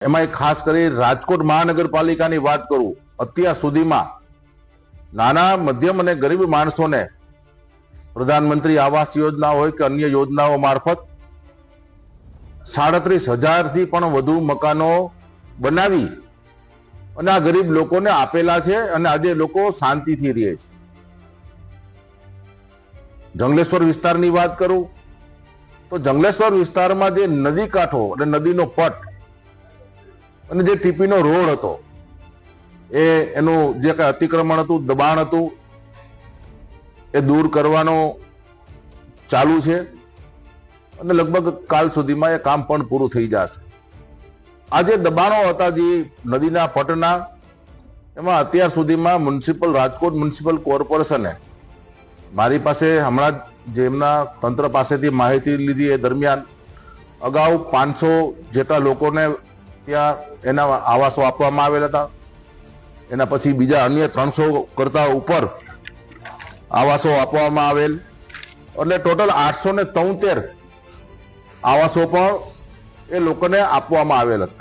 એમાં ખાસ કરી રાજકોટ મહાનગરપાલિકાની વાત કરું, અત્યાર સુધીમાં નાના મધ્યમ અને ગરીબ માણસોને પ્રધાનમંત્રી આવાસ યોજના હોય કે અન્ય યોજનાઓ મારફત 37,000 થી પણ વધુ મકાનો બનાવી અને આ ગરીબ લોકોને આપેલા છે અને આજે લોકો શાંતિથી રહે છે. જંગલેશ્વર વિસ્તારની વાત કરું તો જંગલેશ્વર વિસ્તારમાં જે નદી કાંઠો અને નદીનો પટ અને જે ટીપીનો રોડ હતો એનું જે કઈ અતિક્રમણ હતું, દબાણ હતું, એ દૂર કરવાનો ચાલુ છે અને લગભગ કાલ સુધીમાં એ કામ પણ પૂરું થઈ જશે. આ જે દબાણો હતા જે નદીના પટના, એમાં અત્યાર સુધીમાં રાજકોટ મ્યુનિસિપલ કોર્પોરેશને મારી પાસે હમણાં જે એમના તંત્ર પાસેથી માહિતી લીધી એ દરમિયાન અગાઉ 500 જેટલા લોકોને ત્યાં એના આવાસો આપવામાં આવેલા હતા. એના પછી બીજા અન્ય 300 કરતા ઉપર આવાસો આપવામાં આવેલ, એટલે ટોટલ 873 આવાસો પણ એ લોકોને આપવામાં આવેલ હતા.